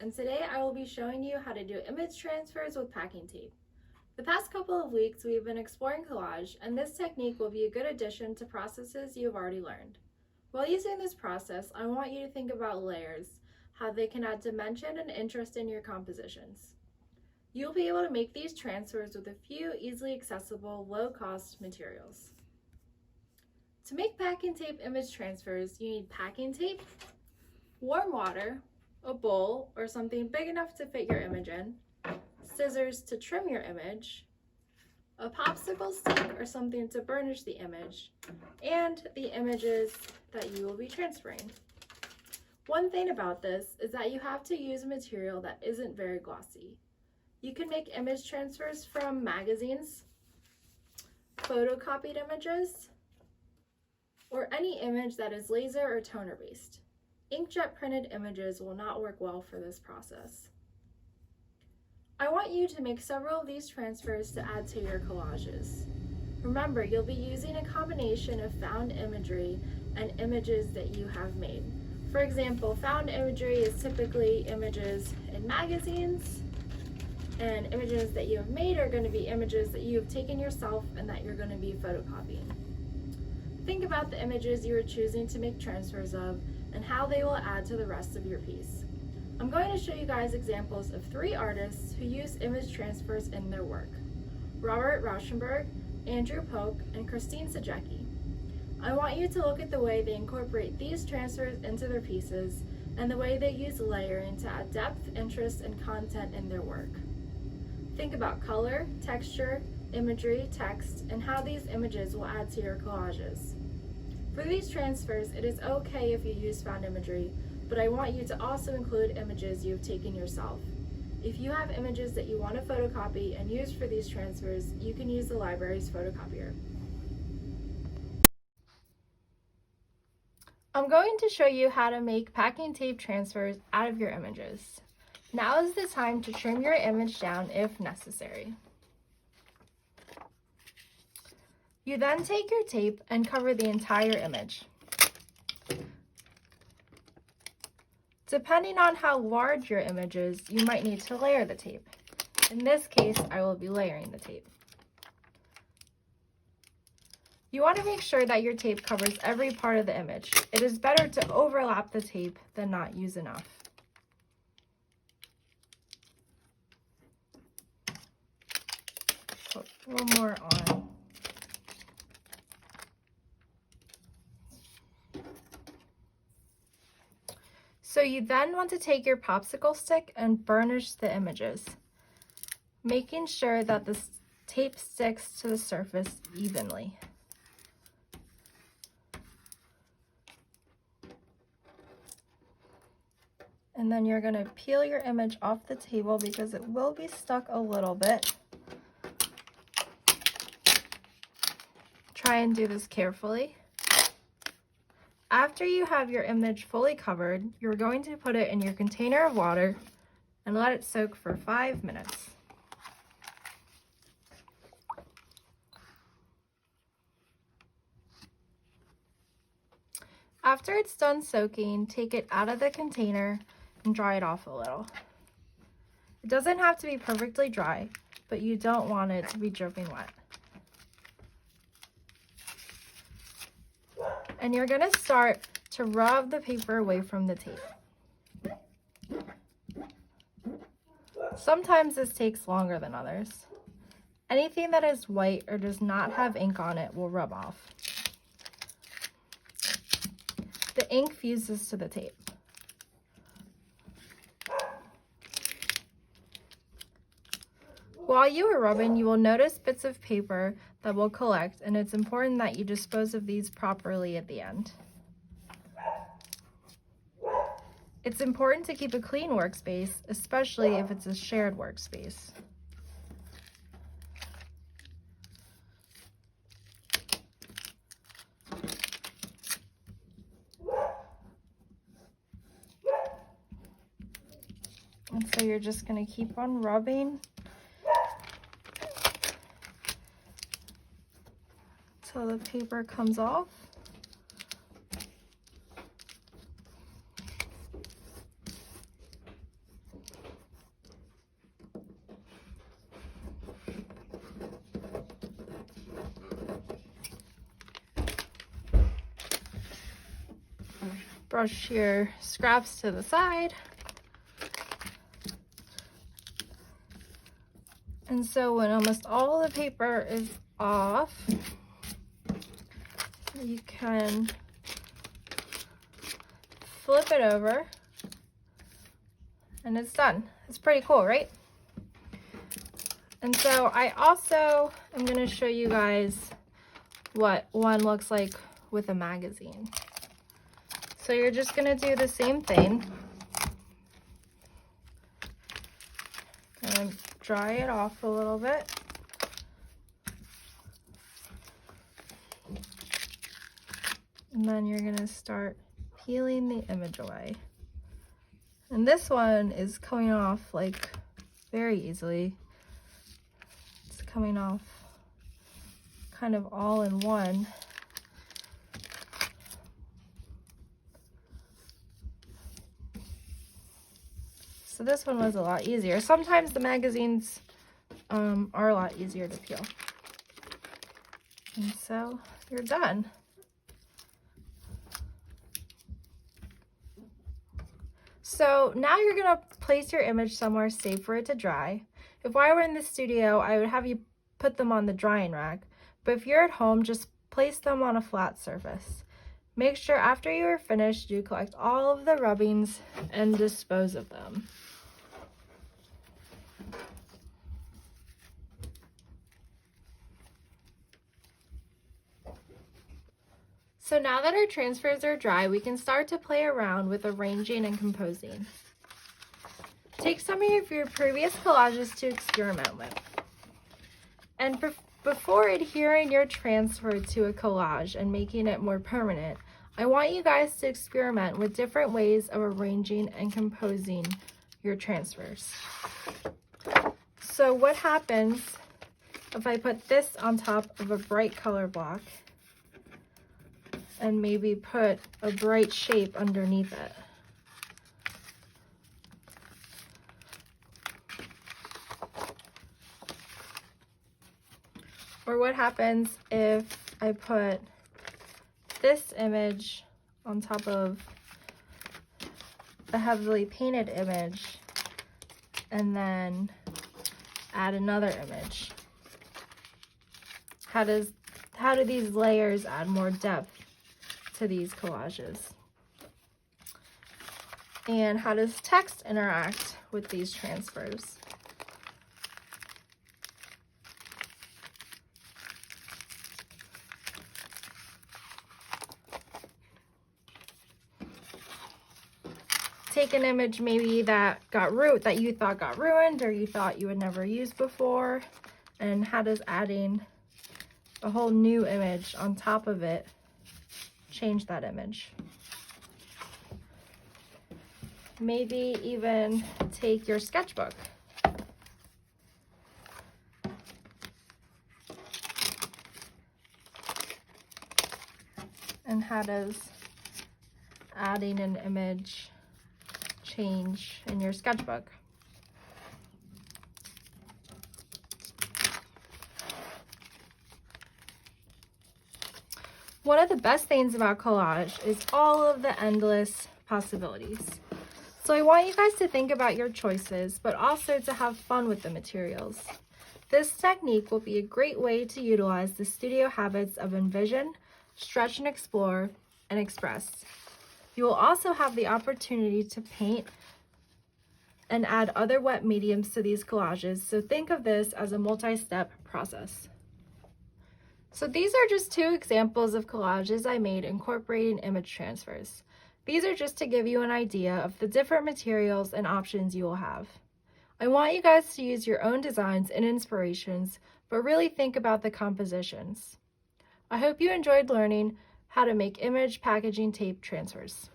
and today I will be showing you how to do image transfers with packing tape. The past couple of weeks we've been exploring collage, and this technique will be a good addition to processes you have already learned. While using this process, I want you to think about layers, how they can add dimension and interest in your compositions. You'll be able to make these transfers with a few easily accessible, low-cost materials. To make packing tape image transfers, you need packing tape, warm water, a bowl or something big enough to fit your image in, scissors to trim your image, a popsicle stick or something to burnish the image, and the images that you will be transferring. One thing about this is that you have to use a material that isn't very glossy. You can make image transfers from magazines, photocopied images, or any image that is laser or toner based. Inkjet printed images will not work well for this process. I want you to make several of these transfers to add to your collages. Remember, you'll be using a combination of found imagery and images that you have made. For example, found imagery is typically images in magazines, and images that you have made are going to be images that you have taken yourself and that you're going to be photocopying. Think about the images you are choosing to make transfers of and how they will add to the rest of your piece. I'm going to show you guys examples of 3 artists who use image transfers in their work: Robert Rauschenberg, Andrew Polk, and Christine Sajecki. I want you to look at the way they incorporate these transfers into their pieces and the way they use layering to add depth, interest, and content in their work. Think about color, texture, imagery, text, and how these images will add to your collages. For these transfers, it is okay if you use found imagery, but I want you to also include images you have taken yourself. If you have images that you want to photocopy and use for these transfers, you can use the library's photocopier. I'm going to show you how to make packing tape transfers out of your images. Now is the time to trim your image down if necessary. You then take your tape and cover the entire image. Depending on how large your image is, you might need to layer the tape. In this case, I will be layering the tape. You want to make sure that your tape covers every part of the image. It is better to overlap the tape than not use enough. Put a little more on. So you then want to take your popsicle stick and burnish the images, making sure that the tape sticks to the surface evenly. And then you're going to peel your image off the table because it will be stuck a little bit. Try and do this carefully. After you have your image fully covered, you're going to put it in your container of water and let it soak for 5 minutes. After it's done soaking, take it out of the container and dry it off a little. It doesn't have to be perfectly dry, but you don't want it to be dripping wet. And you're going to start to rub the paper away from the tape. Sometimes this takes longer than others. Anything that is white or does not have ink on it will rub off. The ink fuses to the tape. While you are rubbing, you will notice bits of paper that will collect, and it's important that you dispose of these properly at the end. It's important to keep a clean workspace, especially if it's a shared workspace. And so you're just going to keep on rubbing till the paper comes off. brush your scraps to the side. And so when almost all the paper is off, you can flip it over and it's done. It's pretty cool, right? And so I also am going to show you guys what one looks like with a magazine. So you're just going to do the same thing. And dry it off a little bit. And then you're going to start peeling the image away. And this one is coming off like very easily. It's coming off kind of all in one. So this one was a lot easier. Sometimes the magazines are a lot easier to peel. And so you're done. So now you're going to place your image somewhere safe for it to dry. If I were in the studio, I would have you put them on the drying rack. But if you're at home, just place them on a flat surface. Make sure after you are finished, you collect all of the rubbings and dispose of them. So now that our transfers are dry, we can start to play around with arranging and composing. Take some of your previous collages to experiment with. And before adhering your transfer to a collage and making it more permanent, I want you guys to experiment with different ways of arranging and composing your transfers. So what happens if I put this on top of a bright color block and maybe put a bright shape underneath it? Or what happens if I put this image on top of a heavily painted image and then add another image? How do these layers add more depth to these collages? And how does text interact with these transfers? Take an image maybe that you thought got ruined or you thought you would never use before, and how does adding a whole new image on top of it change that image? Maybe even take your sketchbook and how does adding an image change in your sketchbook? One of the best things about collage is all of the endless possibilities. So I want you guys to think about your choices, but also to have fun with the materials. This technique will be a great way to utilize the studio habits of envision, stretch and explore, and express. You will also have the opportunity to paint and add other wet mediums to these collages, so think of this as a multi-step process. So these are just two examples of collages I made incorporating image transfers. These are just to give you an idea of the different materials and options you will have. I want you guys to use your own designs and inspirations, but really think about the compositions. I hope you enjoyed learning how to make image packaging tape transfers.